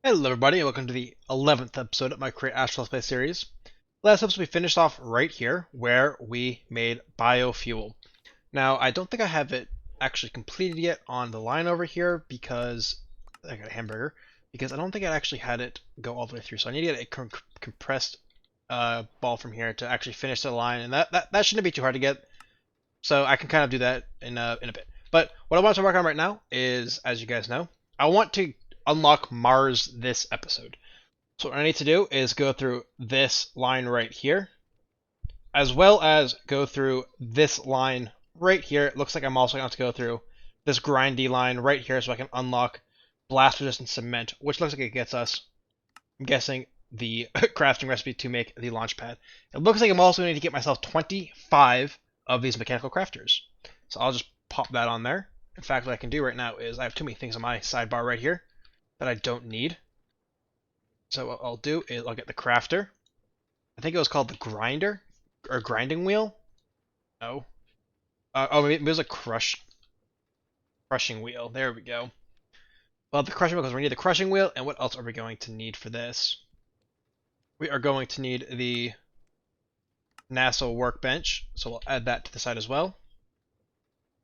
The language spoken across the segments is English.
Hello everybody, and welcome to the 11th episode of my Create Astral Space series. Last episode we finished off right here, where we made biofuel. Now, I don't think I have it actually completed yet on the line over here, because I got a hamburger, because I don't think I actually had it go all the way through, so I need to get a compressed ball from here to actually finish the line, and that shouldn't be too hard to get, so I can kind of do that in a bit. But what I want to work on right now is, as you guys know, I want to unlock Mars this episode. So what I need to do is go through this line right here, as well as go through this line right here. It looks like I'm also going to go through this grindy line right here so I can unlock blast resistant cement, which looks like it gets us, I'm guessing, the crafting recipe to make the launch pad. It looks like I'm also going to get myself 25 of these mechanical crafters. So I'll just pop that on there. In fact, what I can do right now is I have too many things on my sidebar right here that I don't need. So what I'll do is I'll get the crafter. I think it was called the grinder or grinding wheel. No. Maybe it was a crushing wheel. There we go. Well, the crushing wheel because we need the crushing wheel. And what else are we going to need for this? We are going to need the NASA workbench. So we'll add that to the side as well.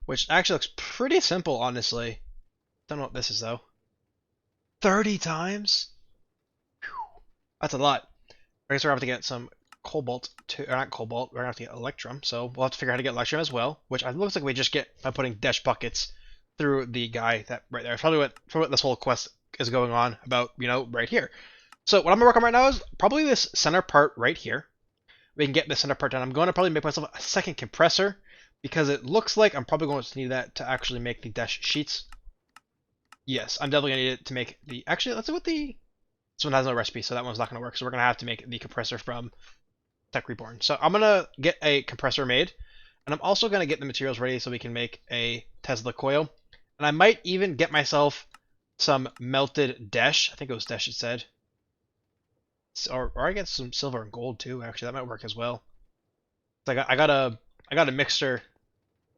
Which actually looks pretty simple, honestly. Don't know what this is though. 30 times? Whew. That's a lot. I guess we're going to have to get some cobalt, or not cobalt, we're going to have to get electrum, so we'll have to figure out how to get electrum as well, which it looks like we just get by putting dash buckets through the guy that right there. It's probably what this whole quest is going on about, right here. So what I'm going to work on right now is probably this center part right here. We can get this center part done. I'm going to probably make myself a second compressor, because it looks like I'm probably going to need that to actually make the dash sheets. Yes, I'm definitely going to need it to make the... Actually, let's see what the... This one has no recipe, so that one's not going to work. So we're going to have to make the compressor from Tech Reborn. So I'm going to get a compressor made. And I'm also going to get the materials ready so we can make a Tesla coil. And I might even get myself some melted desh. I think it was desh it said. Or I get some silver and gold too, actually. That might work as well. So I got a mixture.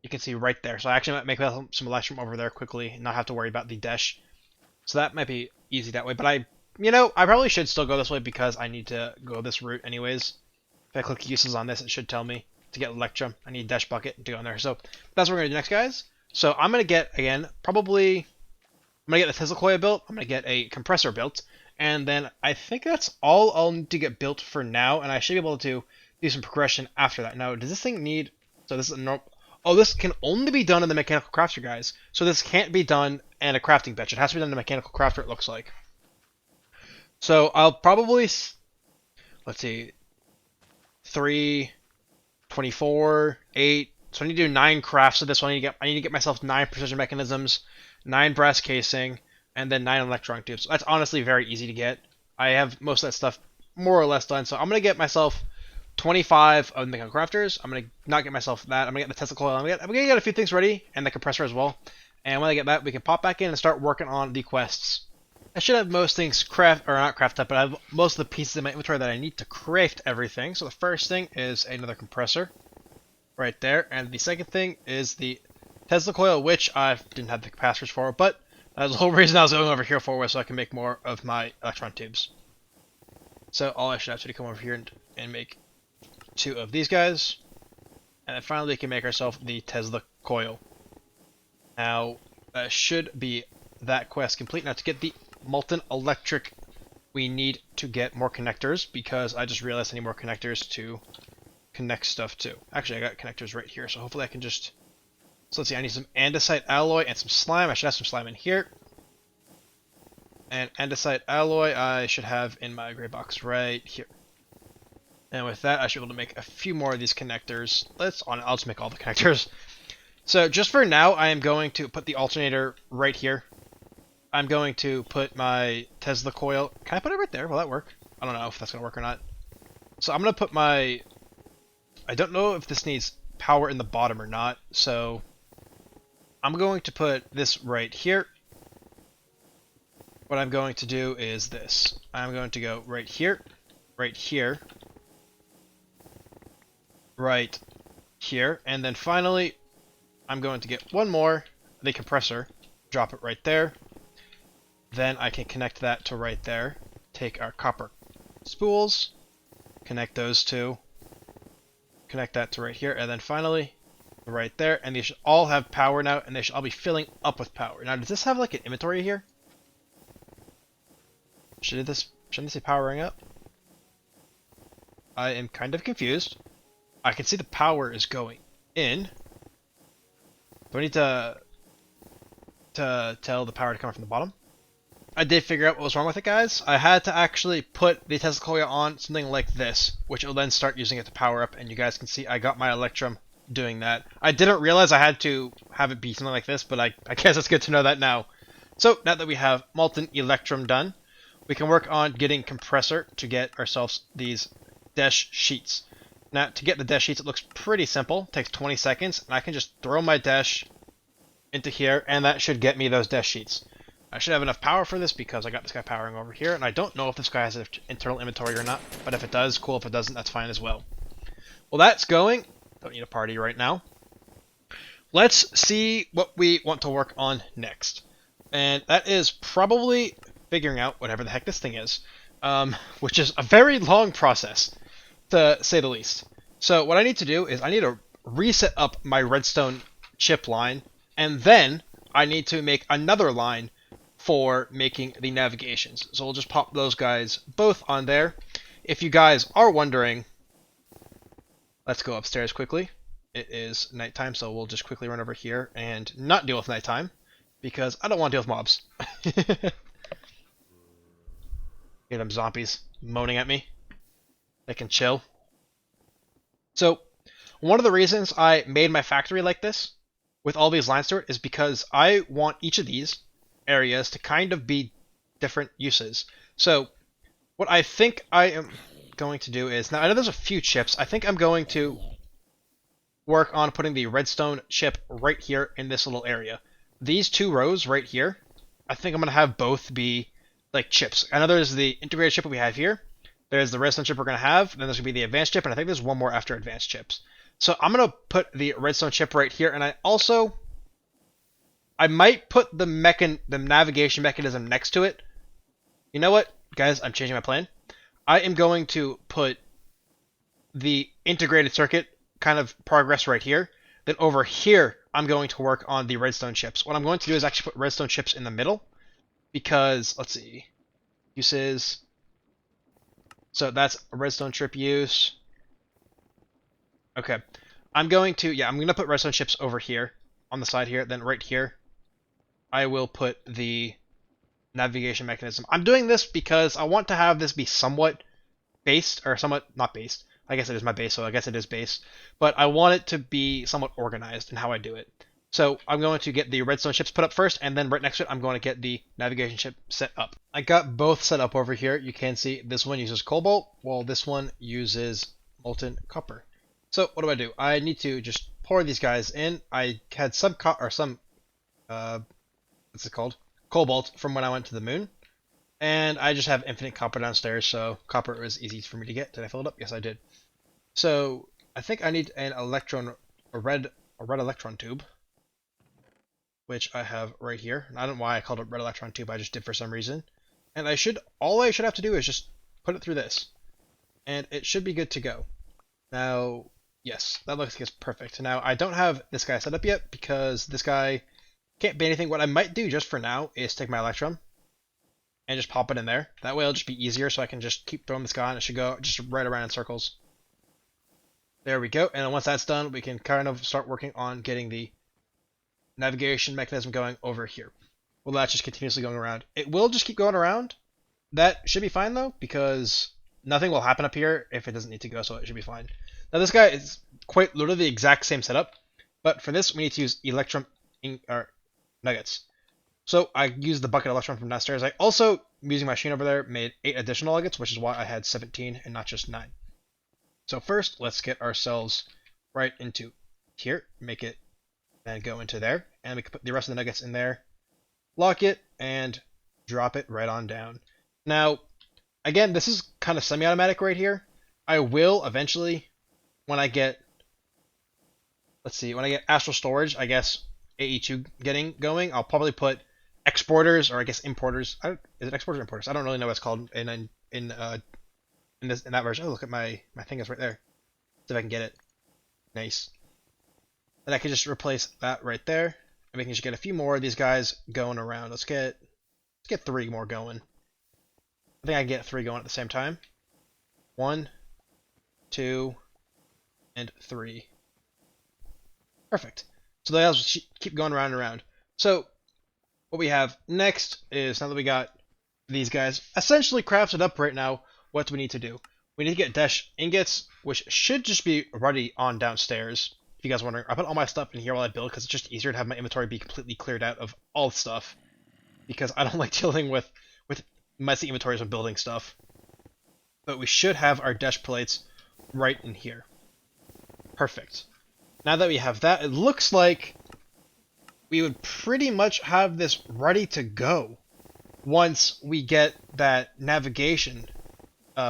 You can see right there. So I actually might make some electrum over there quickly and not have to worry about the desh. So that might be easy that way. But I probably should still go this way because I need to go this route anyways. If I click uses on this, it should tell me to get electrum. I need dash bucket to go on there. So that's what we're going to do next, guys. So I'm going to get, again, I'm going to get the Tesla coil built. I'm going to get a compressor built. And then I think that's all I'll need to get built for now. And I should be able to do some progression after that. Now, does this thing need... So this is a normal... Oh, this can only be done in the mechanical crafter, guys. So this can't be done in a crafting bench. It has to be done in a mechanical crafter, it looks like. So I'll probably... Let's see... 3, 24, 8... So I need to do 9 crafts of this one. I need to get myself 9 precision mechanisms, 9 brass casing, and then 9 electron tubes. So that's honestly very easy to get. I have most of that stuff more or less done. So I'm going to get myself 25 of the mechanical crafters. I'm going to not get myself that. I'm going to get the Tesla coil. I'm going to get a few things ready, and the compressor as well. And when I get that, we can pop back in and start working on the quests. I should have most things not crafted up, but I have most of the pieces in my inventory that I need to craft everything. So the first thing is another compressor right there. And the second thing is the Tesla coil, which I didn't have the capacitors for, but that's the whole reason I was going over here for, was so I can make more of my electron tubes. So all I should have to do come over here and make 2 of these guys. And then finally we can make ourselves the Tesla coil. Now, that should be that quest complete. Now to get the molten electric, we need to get more connectors, because I just realized I need more connectors to connect stuff to. Actually, I got connectors right here, so hopefully I can just... So let's see, I need some andesite alloy and some slime. I should have some slime in here. And andesite alloy I should have in my gray box right here. And with that, I should be able to make a few more of these connectors. I'll just make all the connectors. So just for now, I am going to put the alternator right here. I'm going to put my Tesla coil. Can I put it right there? Will that work? I don't know if that's going to work or not. So I'm going to put my... I don't know if this needs power in the bottom or not. So I'm going to put this right here. What I'm going to do is this. I'm going to go right here, right here, right here, and then finally I'm going to get one more, the compressor, drop it right there, Then I can connect that to right there. Take our copper spools, connect those two, connect that to right here, and then finally right there, and they should all have power now, and they should all be filling up with power. Now, does this have like an inventory here? Shouldn't this say powering up? I am kind of confused. I can see the power is going in. Do I need to tell the power to come from the bottom? I did figure out what was wrong with it, guys. I had to actually put the Tesla coil on something like this, which will then start using it to power up, and you guys can see I got my Electrum doing that. I didn't realize I had to have it be something like this, but I guess it's good to know that now. So, now that we have Molten Electrum done, we can work on getting Compressor to get ourselves these Dash Sheets. Now, to get the Dash Sheets, it looks pretty simple. It takes 20 seconds, and I can just throw my Dash into here, and that should get me those Dash Sheets. I should have enough power for this because I got this guy powering over here, and I don't know if this guy has an internal inventory or not, but if it does, cool. If it doesn't, that's fine as well. Well, that's going. Don't need a party right now. Let's see what we want to work on next. And that is probably figuring out whatever the heck this thing is, which is a very long process, to say the least. So what I need to do is I need to reset up my redstone chip line, and then I need to make another line for making the navigations. So we'll just pop those guys both on there. If you guys are wondering, let's go upstairs quickly. It is nighttime, so we'll just quickly run over here and not deal with nighttime, because I don't want to deal with mobs. Hear them zombies moaning at me. They can chill. So, one of the reasons I made my factory like this, with all these lines through it, is because I want each of these areas to kind of be different uses. So, what I think I am going to do is, now I know there's a few chips, I think I'm going to work on putting the redstone chip right here in this little area. These two rows right here, I think I'm going to have both be like chips. I know there's the integrated chip that we have here, there's the redstone chip we're going to have, then there's going to be the advanced chip, and I think there's one more after advanced chips. So I'm going to put the redstone chip right here, and I might put the navigation mechanism next to it. You know what, guys? I'm changing my plan. I am going to put the integrated circuit kind of progress right here. Then over here, I'm going to work on the redstone chips. What I'm going to do is actually put redstone chips in the middle, because, let's see, uses. So that's a redstone chip use. Okay. I'm going to put redstone chips over here on the side here, then right here I will put the navigation mechanism. I'm doing this because I want to have this be somewhat based, or somewhat not based. I guess it is my base, so I guess it is based. But I want it to be somewhat organized in how I do it. So I'm going to get the redstone chips put up first, and then right next to it I'm going to get the navigation chip set up. I got both set up over here. You can see this one uses cobalt, while this one uses molten copper. So what do? I need to just pour these guys in. I had some what's it called? Cobalt from when I went to the moon. And I just have infinite copper downstairs, so copper was easy for me to get. Did I fill it up? Yes, I did. So I think I need a red electron tube, which I have right here. I don't know why I called it red electron tube, I just did for some reason. And all I should have to do is just put it through this. And it should be good to go. Now, yes, that looks like it's perfect. Now, I don't have this guy set up yet because this guy can't be anything. What I might do just for now is take my Electrum and just pop it in there. That way it'll just be easier, so I can just keep throwing this guy and it should go just right around in circles. There we go. And then once that's done, we can kind of start working on getting the navigation mechanism going over here. Well, that's just continuously going around. It will just keep going around. That should be fine though, because nothing will happen up here if it doesn't need to go, so it should be fine. Now this guy is quite literally the exact same setup, but for this we need to use Electrum nuggets. So I used the bucket Electrum from downstairs. I also, using my machine over there, made 8 additional nuggets, which is why I had 17 and not just 9. So first, let's get ourselves right into here, make it, and go into there, and we can put the rest of the nuggets in there, lock it, and drop it right on down. Now, again, this is kind of semi-automatic right here. I will eventually, when I get Astral Storage, I guess, AE2 getting going, I'll probably put exporters, or I guess importers. Is it exporters or importers? I don't really know what it's called in that version. Oh, look at my thing is right there. See if I can get it. Nice. And I can just replace that right there, and we can just get a few more of these guys going around. Let's get 3 more going. I think I can get 3 going at the same time. 1, 2, and 3. Perfect. So they'll just keep going around and around. So what we have next is, now that we got these guys essentially crafted up right now, what do we need to do? We need to get dash ingots, which should just be ready on downstairs. If you guys are wondering, I put all my stuff in here while I build because it's just easier to have my inventory be completely cleared out of all stuff, because I don't like dealing with messy inventories when building stuff. But we should have our dash plates right in here. Perfect. Now that we have that, it looks like we would pretty much have this ready to go once we get that navigation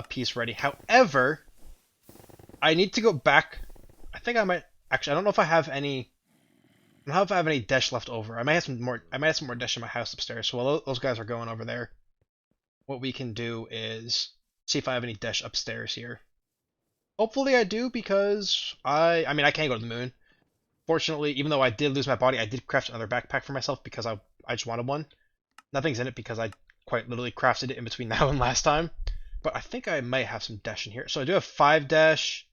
piece ready. However, I need to go back. I think I might actually. I don't know if I have any. I don't know if I have any dash left over. I might have some more. I might have some more dash in my house upstairs. So while those guys are going over there, what we can do is see if I have any dash upstairs here. Hopefully I do, because I mean I can't go to the moon. Fortunately, even though I did lose my body, I did craft another backpack for myself because I just wanted one. Nothing's in it because I quite literally crafted it in between now and last time. But I think I may have some dash in here. So I do have 5 dash.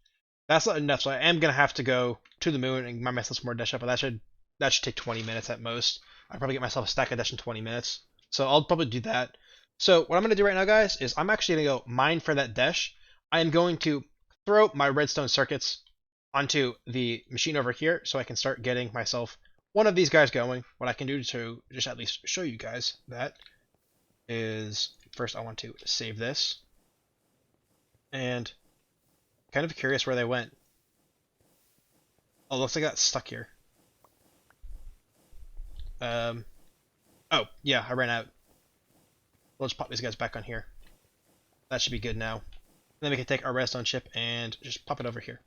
That's not enough, so I am gonna have to go to the moon and buy myself some more dash up, but that should take 20 minutes at most. I'll probably get myself a stack of dash in 20 minutes. So I'll probably do that. So what I'm gonna do right now, guys, is I'm actually gonna go mine for that dash. I am going to throw my redstone circuits onto the machine over here so I can start getting myself one of these guys going. What I can do to just at least show you guys that is, first I want to save this. And kind of curious where they went. Oh, looks like I got stuck here. Oh, yeah, I ran out. We'll just pop these guys back on here. That should be good now. And then we can take our redstone chip and just pop it over here.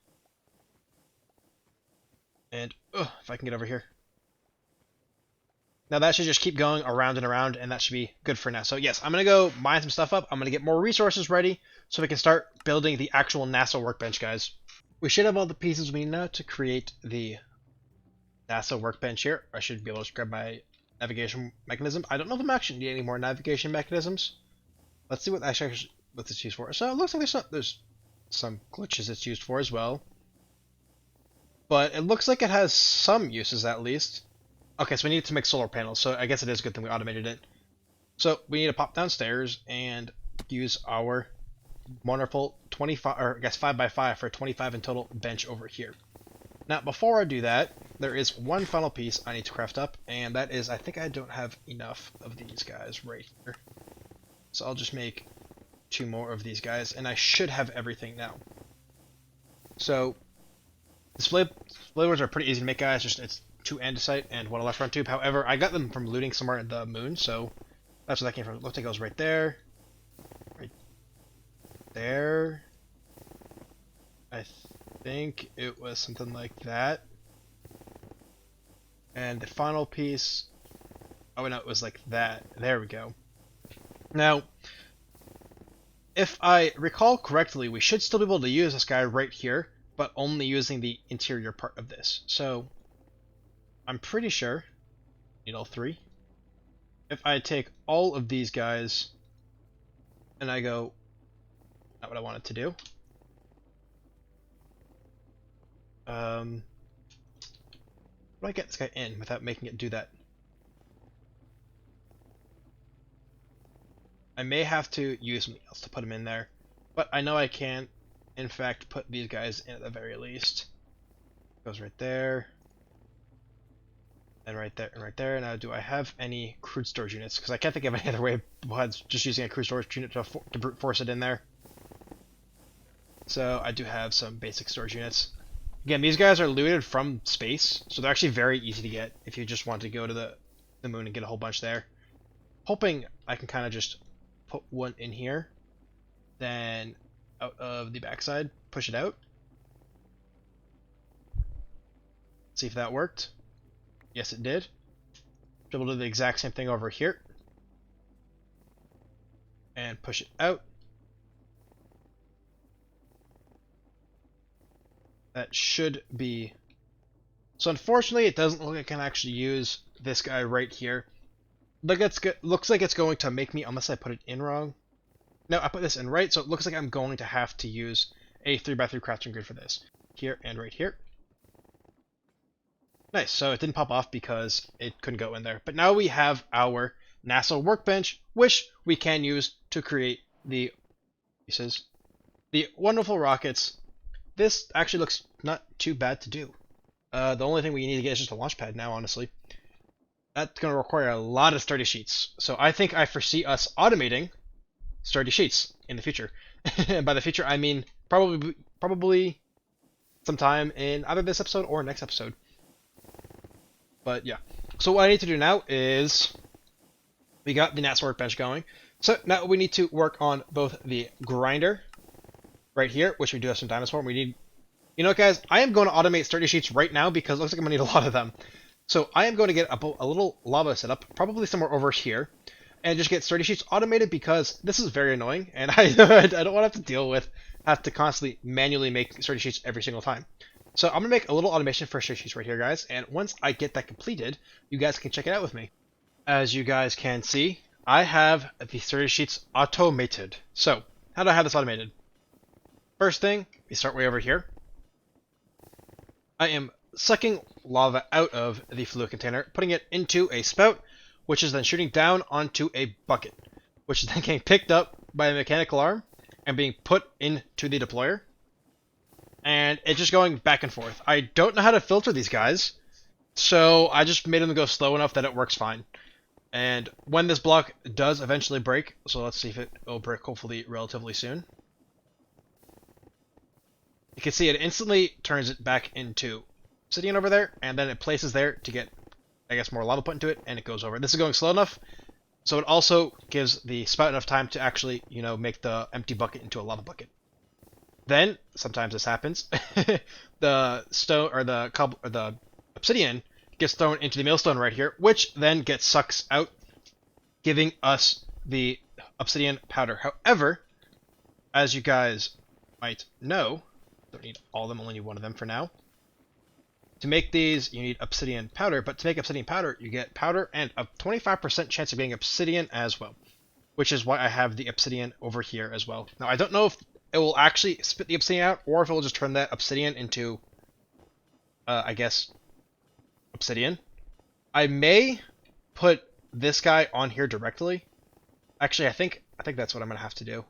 And, if I can get over here. Now that should just keep going around and around, and that should be good for now. So yes, I'm going to go mine some stuff up. I'm going to get more resources ready so we can start building the actual NASA workbench, guys. We should have all the pieces we need now to create the NASA workbench here. I should be able to grab my navigation mechanism. I don't know if I'm actually need any more navigation mechanisms. Let's see what what's it's used for. So it looks like there's some glitches it's used for as well. But it looks like it has some uses at least. Okay, so we need to make solar panels, so I guess it is a good thing we automated it. So we need to pop downstairs and use our wonderful 25, or I guess 5x5 for 25 in total bench over here. Now, before I do that, there is one final piece I need to craft up, and that is, I think I don't have enough of these guys right here. So I'll just make 2 more of these guys, and I should have everything now. So, display boards are pretty easy to make, guys. Just it's 2 andesite and 1 electron tube. However, I got them from looting somewhere in the moon, so that's where that came from. Looks like it goes right there. Right there. I think it was something like that. And the final piece... Oh, no, it was like that. There we go. Now, if I recall correctly, we should still be able to use this guy right here, but only using the interior part of this. So, I'm pretty sure, need all 3. If I take all of these guys, and I go, not what I wanted to do. How do I get this guy in without making it do that? I may have to use something else to put him in there, but I know I can, in fact, put these guys in at the very least. Goes right there. And right there, and right there. Now, do I have any crude storage units? Because I can't think of any other way besides just using a crude storage unit to brute force it in there. So I do have some basic storage units. Again, these guys are looted from space, so they're actually very easy to get if you just want to go to the moon and get a whole bunch there. Hoping I can kind of just put one in here, then out of the backside, push it out. See if that worked. Yes, it did. So we'll do the exact same thing over here. And push it out. That should be... So unfortunately, it doesn't look like I can actually use this guy right here. Looks like it's going to make me, unless I put it in wrong. No, I put this in right, so it looks like I'm going to have to use a 3x3 crafting grid for this. Here and right here. Nice, so it didn't pop off because it couldn't go in there. But now we have our NASA workbench, which we can use to create the pieces. The wonderful rockets. This actually looks not too bad to do. The only thing we need to get is just a launch pad now, honestly. That's going to require a lot of sturdy sheets. So I think I foresee us automating sturdy sheets in the future. And by the future, I mean probably sometime in either this episode or next episode. But yeah. So what I need to do now is we got the NASA workbench going. So now we need to work on both the grinder right here, which we do have some diamonds for. We need, you know, guys, I am going to automate sturdy sheets right now because it looks like I'm going to need a lot of them. So I am going to get a little lava set up, probably somewhere over here, and just get sturdy sheets automated because this is very annoying, and I don't want to have to constantly manually make sturdy sheets every single time. So I'm going to make a little automation for sturdy sheets right here, guys, and once I get that completed, you guys can check it out with me. As you guys can see, I have the sturdy sheets automated. So how do I have this automated? First thing, we start way over here. I am sucking lava out of the fluid container, putting it into a spout, which is then shooting down onto a bucket, which is then getting picked up by a mechanical arm and being put into the deployer. And it's just going back and forth. I don't know how to filter these guys, so I just made them go slow enough that it works fine. And when this block does eventually break, so let's see if it will break hopefully relatively soon. You can see it instantly turns it back into obsidian over there, and then it places there to get, I guess, more lava put into it, and it goes over. This is going slow enough, so it also gives the spout enough time to actually, you know, make the empty bucket into a lava bucket. Then, sometimes this happens, the stone, or the obsidian gets thrown into the millstone right here, which then gets sucked out, giving us the obsidian powder. However, as you guys might know, don't need all of them, only need one of them for now. To make these, you need obsidian powder, but to make obsidian powder, you get powder and a 25% chance of getting obsidian as well, which is why I have the obsidian over here as well. Now, I don't know if it will actually spit the obsidian out, or if it will just turn that obsidian into, I guess, obsidian. I may put this guy on here directly. Actually, I think that's what I'm going to have to do.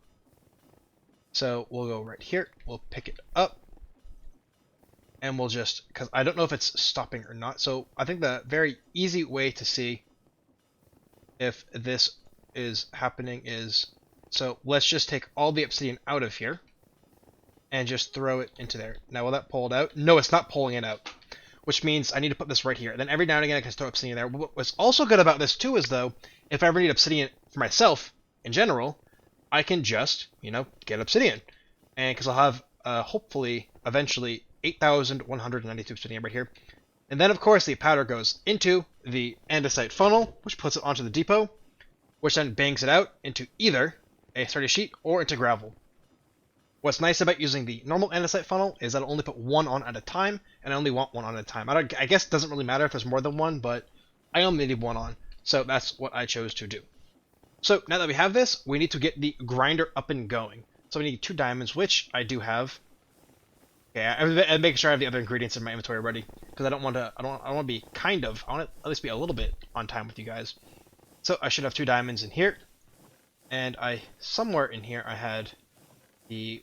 So we'll go right here, we'll pick it up, and we'll just, because I don't know if it's stopping or not, so I think the very easy way to see if this is happening is, so let's just take all the obsidian out of here, and just throw it into there. Now will that pull it out? No, it's not pulling it out, which means I need to put this right here. And then every now and again I can throw obsidian there. What's also good about this too is, though, if I ever need obsidian for myself, in general, I can just, you know, get obsidian. And because I'll have, hopefully, eventually, 8,192 obsidian right here. And then, of course, the powder goes into the andesite funnel, which puts it onto the depot, which then bangs it out into either a sturdy sheet or into gravel. What's nice about using the normal andesite funnel is that I'll only put one on at a time, and I only want one on at a time. I guess it doesn't really matter if there's more than one, but I only need one on. So that's what I chose to do. So now that we have this, we need to get the grinder up and going. So we need 2 diamonds, which I do have. Okay, I'm making sure I have the other ingredients in my inventory ready, because I don't want to be I want to at least be a little bit on time with you guys. So I should have 2 diamonds in here, and somewhere in here I had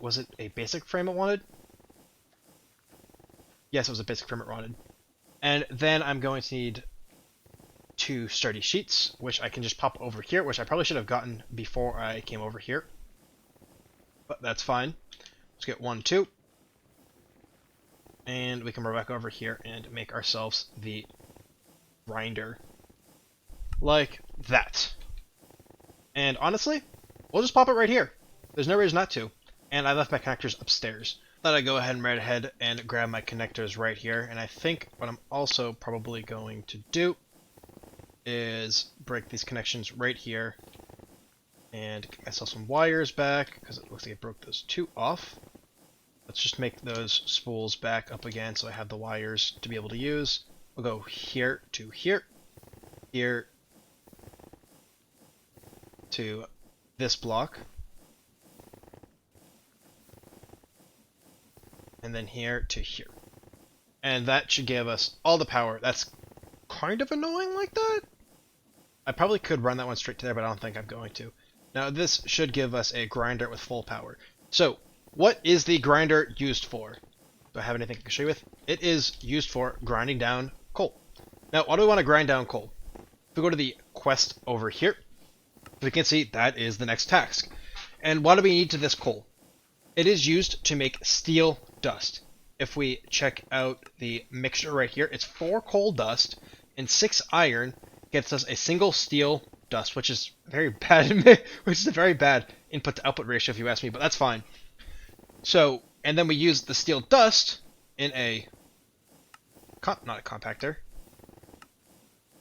was it a basic frame it wanted? Yes, it was a basic frame it wanted. And then I'm going to need 2 sturdy sheets, which I can just pop over here, which I probably should have gotten before I came over here. But that's fine. Let's get 1, 2. And we can run back over here and make ourselves the grinder. Like that. And honestly, we'll just pop it right here. There's no reason not to. And I left my connectors upstairs. Thought I'd go ahead and grab my connectors right here. And I think what I'm also probably going to do is break these connections right here and get myself some wires back because it looks like I broke those two off. Let's just make those spools back up again so I have the wires to be able to use. We'll go here to here, here to this block, and then here to here. And that should give us all the power. That's kind of annoying like that. I probably could run that one straight to there, but I don't think I'm going to. Now this should give us a grinder with full power. So, what is the grinder used for? Do I have anything I can show you with? It is used for grinding down coal. Now, why do we want to grind down coal? If we go to the quest over here, we can see that is the next task. And why do we need to this coal? It is used to make steel dust. If we check out the mixture right here, it's 4 coal dust and 6 iron gets us a single steel dust, which is very bad, which is a very bad input to output ratio if you ask me, but that's fine. So, and then we use the steel dust in a, not a compactor,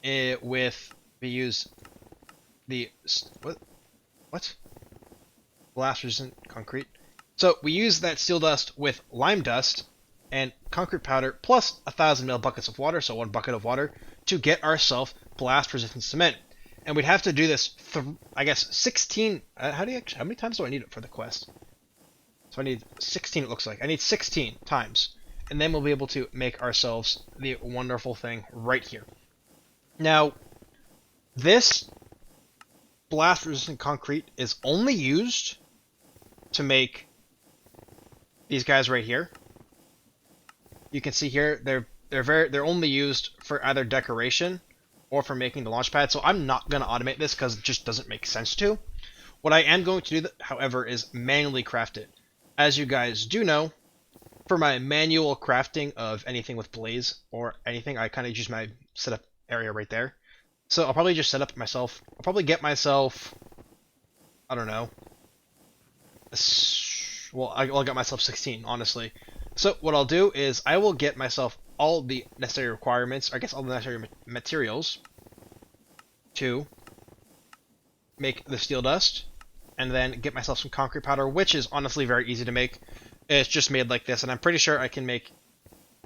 we use the, what? Blast resistant concrete. So we use that steel dust with lime dust and concrete powder plus 1,000 ml buckets of water, so 1 bucket of water, to get ourselves blast resistant cement. And we'd have to do this, I guess, 16. How many times do I need it for the quest? So I need 16, it looks like. I need 16 times. And then we'll be able to make ourselves the wonderful thing right here. Now, this blast resistant concrete is only used to make these guys right here. You can see here they're only used for either decoration or for making the launch pad. So I'm not going to automate this because it just doesn't make sense to. What I am going to do, however, is manually craft it. As you guys do know, for my manual crafting of anything with blaze or anything, I kind of use my setup area right there. So I'll probably just set up myself. I'll probably get myself, I don't know. Well, I'll get myself 16, honestly. So what I'll do is I will get myself all the necessary requirements, or I guess all the necessary materials to make the steel dust, and then get myself some concrete powder, which is honestly very easy to make. It's just made like this, and I'm pretty sure I can make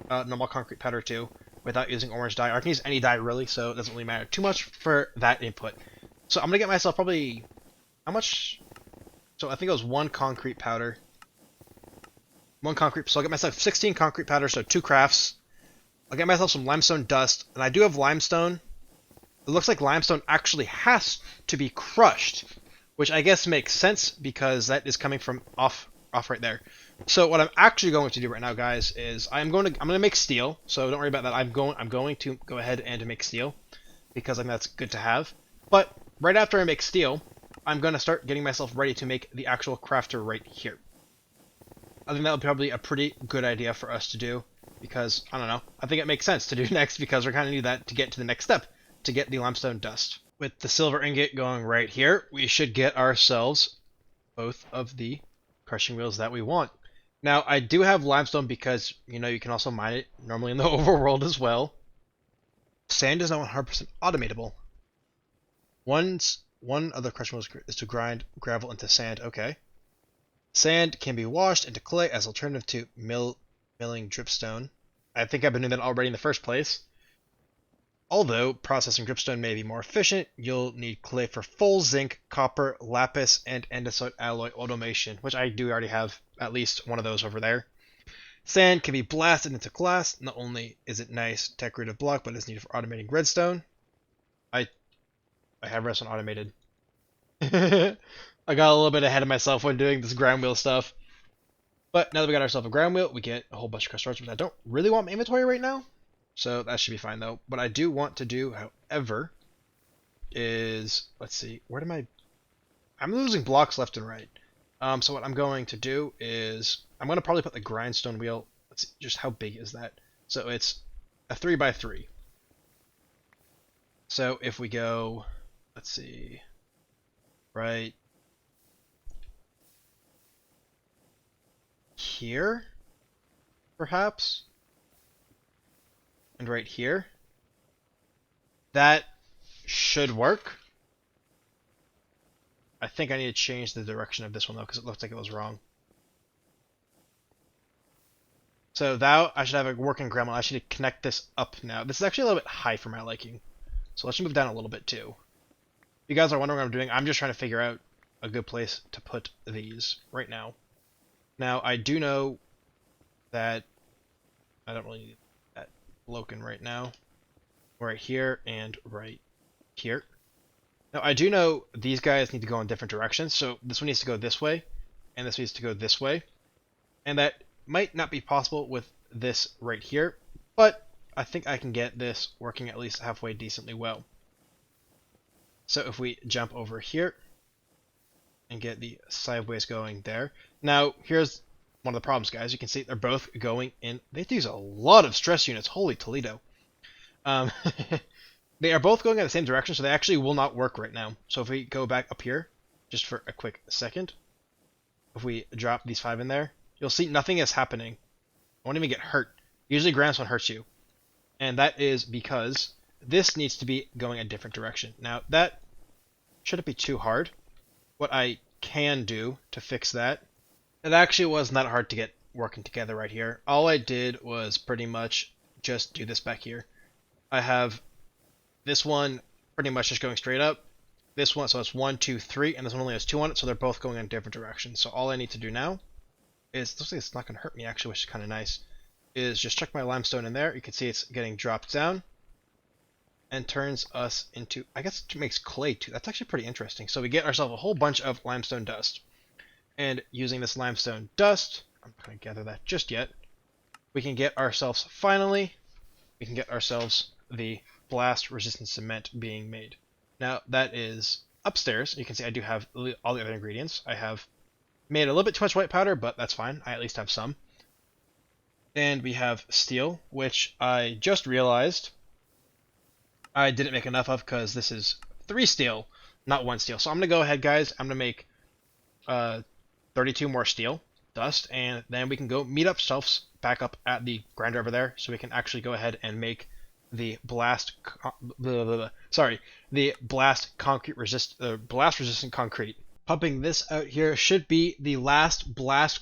normal concrete powder too without using orange dye. Or I can use any dye really, so it doesn't really matter too much for that input. So I'm gonna get myself probably, how much? So I think it was 1 concrete powder. 1 concrete, so I'll get myself 16 concrete powder, so 2 crafts. I'll get myself some limestone dust, and I do have limestone. It looks like limestone actually has to be crushed, which I guess makes sense because that is coming from off right there. So what I'm actually going to do right now, guys, is I'm going to make steel. So don't worry about that. I'm going to go ahead and make steel because I think that's good to have. But right after I make steel, I'm going to start getting myself ready to make the actual crafter right here. I think that would probably be a pretty good idea for us to do because, I don't know, I think it makes sense to do next because we're kind of need that to get to the next step, to get the limestone dust. With the silver ingot going right here, we should get ourselves both of the crushing wheels that we want. Now, I do have limestone because, you know, you can also mine it normally in the overworld as well. Sand is not 100% automatable. One other crushing wheel is to grind gravel into sand. Okay. Sand can be washed into clay as alternative to milling dripstone. I think I've been doing that already in the first place. Although processing dripstone may be more efficient, you'll need clay for full zinc, copper, lapis, and andesite alloy automation, which I do already have at least one of those over there. Sand can be blasted into glass. Not only is it nice decorative block, but it's needed for automating redstone. I have redstone automated. I got a little bit ahead of myself when doing this ground wheel stuff. But now that we got ourselves a ground wheel, we get a whole bunch of customers, which I don't really want my inventory right now. So that should be fine though. What I do want to do, however, is, let's see, I'm losing blocks left and right. So what I'm going to do is, I'm going to probably put the grindstone wheel, let's see, just how big is that? So it's a 3x3. So if we go, let's see, right here, perhaps, and right here, that should work. I think I need to change the direction of this one though, because it looks like it was wrong. So now I should have a working ground mount. I should connect this up now. This is actually a little bit high for my liking. So let's move down a little bit too. If you guys are wondering what I'm doing, I'm just trying to figure out a good place to put these right now. Now, I do know that I don't really need that broken right now. Right here and right here. Now, I do know these guys need to go in different directions, so this one needs to go this way, and this needs to go this way. And that might not be possible with this right here, but I think I can get this working at least halfway decently well. So if we jump over here and get the sideways going there. Now, here's one of the problems, guys. You can see they're both going in. They use a lot of stress units. Holy Toledo. They are both going in the same direction, so they actually will not work right now. So if we go back up here, just for a quick second, if we drop these 5 in there, you'll see nothing is happening. I won't even get hurt. Usually ground one hurts you. And that is because this needs to be going a different direction. Now, that shouldn't be too hard. What I can do to fix that, it actually wasn't that hard to get working together right here. All I did was pretty much just do this back here. I have this one pretty much just going straight up. This one, so it's 1, 2, 3, and this one only has 2 on it, so they're both going in different directions. So all I need to do now is, looks like it's not going to hurt me actually, which is kind of nice, is just chuck my limestone in there. You can see it's getting dropped down and turns us into, I guess it makes clay too. That's actually pretty interesting. So we get ourselves a whole bunch of limestone dust. And using this limestone dust, I'm not going to gather that just yet, we can get ourselves, finally, we can get ourselves the blast resistant cement being made. Now that is upstairs. You can see I do have all the other ingredients. I have made a little bit too much white powder, but that's fine. I at least have some. And we have steel, which I just realized I didn't make enough of because this is 3 steel, not 1 steel. So I'm going to go ahead, guys. I'm going to make 32 more steel dust, and then we can go meet up ourselves back up at the grinder over there, so we can actually go ahead and make the blast resistant concrete. Pumping this out here should be the last blast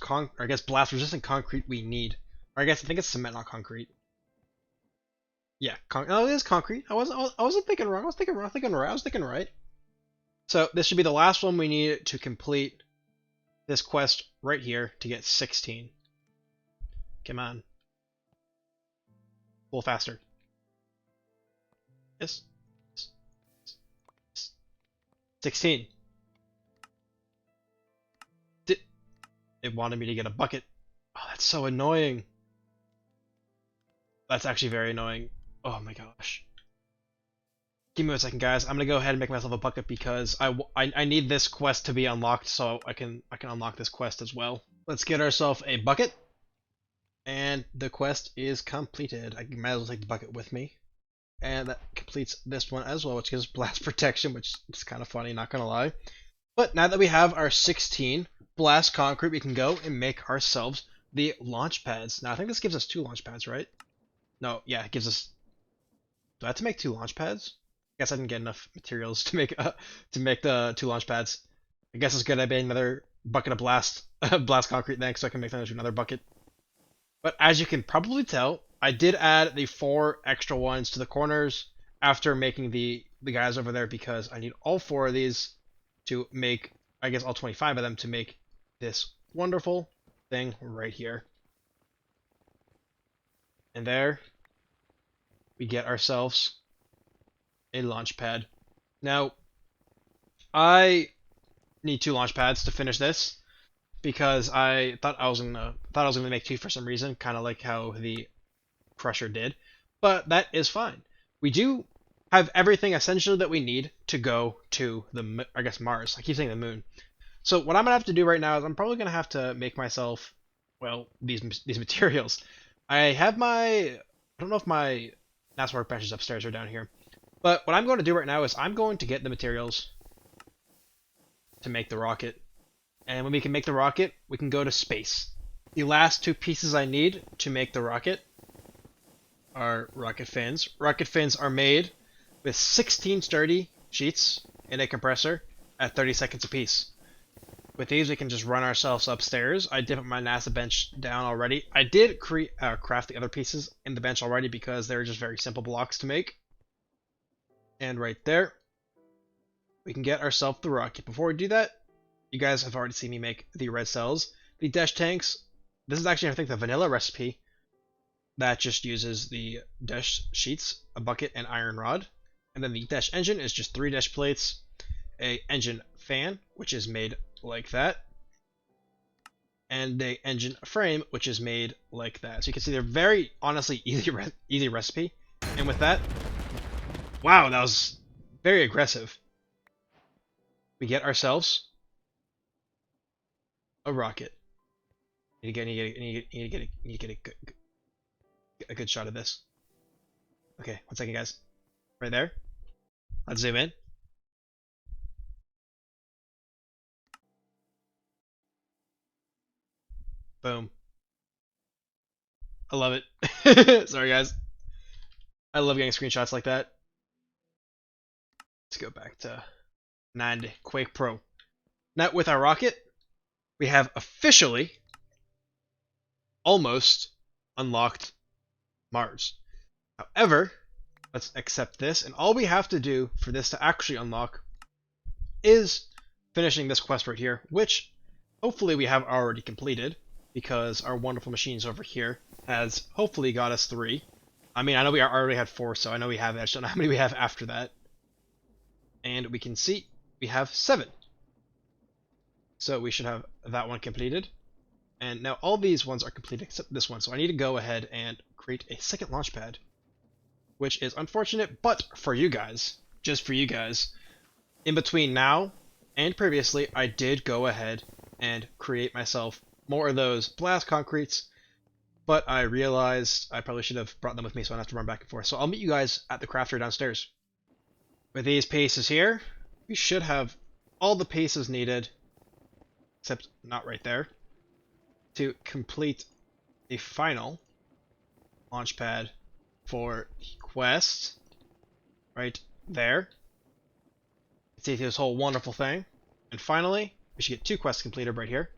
resistant concrete we need. Or I think it's cement, not concrete. Yeah, no, it is concrete. I wasn't thinking wrong. I was thinking right. So this should be the last one we need to complete this quest right here to get 16. Come on. A little faster. Yes. 16. It wanted me to get a bucket. Oh, that's so annoying. That's actually very annoying. Oh my gosh. Give me 1 second, guys. I'm gonna go ahead and make myself a bucket because I need this quest to be unlocked so I can unlock this quest as well. Let's get ourselves a bucket. And the quest is completed. I might as well take the bucket with me. And that completes this one as well, which gives blast protection, which is kind of funny, not gonna lie. But now that we have our 16 blast concrete, we can go and make ourselves the launch pads. Now I think this gives us 2 launch pads, right? No, yeah, it gives us. Do I have to make 2 launch pads? I guess I didn't get enough materials to make the 2 launch pads. I guess it's good I made another bucket of blast concrete next, so I can make that into another bucket. But as you can probably tell, I did add the 4 extra ones to the corners after making the guys over there because I need all 4 of these to make, I guess all 25 of them to make this wonderful thing right here. And there we get ourselves a launch pad. Now, I need 2 launch pads to finish this because I thought I was gonna make 2 for some reason, kind of like how the Crusher did, but that is fine. We do have everything essentially that we need to go to the, I guess, Mars. I keep saying the moon. So what I'm gonna have to do right now is I'm probably gonna have to make myself, well, these materials. I have I don't know if my NASA workbench is upstairs or down here, but what I'm going to do right now is I'm going to get the materials to make the rocket. And when we can make the rocket, we can go to space. The last 2 pieces I need to make the rocket are rocket fins. Rocket fins are made with 16 sturdy sheets in a compressor at 30 seconds apiece. With these, we can just run ourselves upstairs. I did put my NASA bench down already. I did craft the other pieces in the bench already because they're just very simple blocks to make. And right there, we can get ourselves the rocket. Before we do that, you guys have already seen me make the red cells. The dash tanks, this is actually, I think, the vanilla recipe that just uses the dash sheets, a bucket, and iron rod. And then the dash engine is just 3 dash plates, a engine fan, which is made like that, and a engine frame, which is made like that. So you can see they're very, honestly, easy recipe. And with that, wow, that was very aggressive. We get ourselves a rocket. Need to get a good shot of this. Okay, 1 second, guys. Right there. Let's zoom in. Boom. I love it. Sorry, guys. I love getting screenshots like that. Let's go back to 90 Quake Pro. Now, with our rocket, we have officially almost unlocked Mars. However, let's accept this, and all we have to do for this to actually unlock is finishing this quest right here, which hopefully we have already completed, because our wonderful machines over here has hopefully got us 3. I mean, I know we already had 4, so I know we have it. I just don't know how many we have after that. And we can see we have 7. So we should have that one completed. And now all these ones are completed except this one, so I need to go ahead and create a second launch pad, which is unfortunate, but for you guys, just for you guys, in between now and previously, I did go ahead and create myself more of those blast concretes, but I realized I probably should have brought them with me so I don't have to run back and forth. So I'll meet you guys at the crafter downstairs. With these pieces here, we should have all the pieces needed, except not right there, to complete a final launch pad for quest right there. See this whole wonderful thing. And finally, we should get 2 quests completed right here.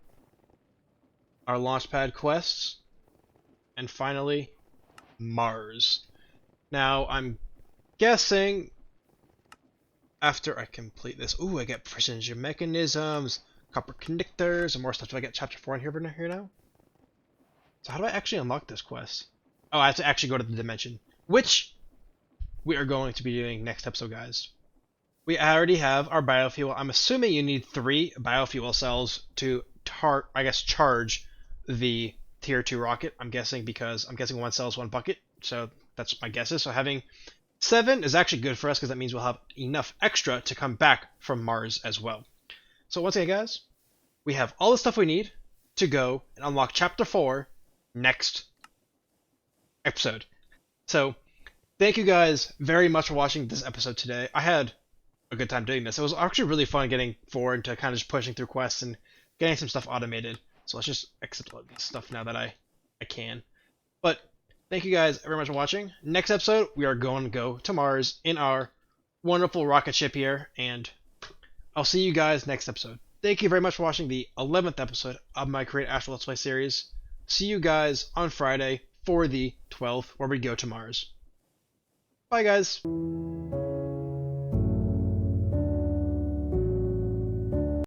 Our launch pad quests. And finally, Mars. Now, I'm guessing after I complete this, ooh, I get precision mechanisms, copper connectors, and more stuff. Do I get chapter 4 in here now? So how do I actually unlock this quest? Oh, I have to actually go to the dimension, which we are going to be doing next episode, guys. We already have our biofuel. I'm assuming you need 3 biofuel cells to charge the tier 2 rocket. I'm guessing because I'm guessing 1 cell is 1 bucket, so that's my guesses. So having 7 is actually good for us because that means we'll have enough extra to come back from Mars as well. So once again, guys, we have all the stuff we need to go and unlock chapter 4 next episode. So thank you guys very much for watching this episode today. I had a good time doing this. It was actually really fun getting forward to kind of just pushing through quests and getting some stuff automated. So let's just accept all this stuff now that I can. But thank you guys very much for watching. Next episode, we are going to go to Mars in our wonderful rocket ship here, and I'll see you guys next episode. Thank you very much for watching the 11th episode of my Create Astral Let's Play series. See you guys on Friday for the 12th, where we go to Mars. Bye, guys.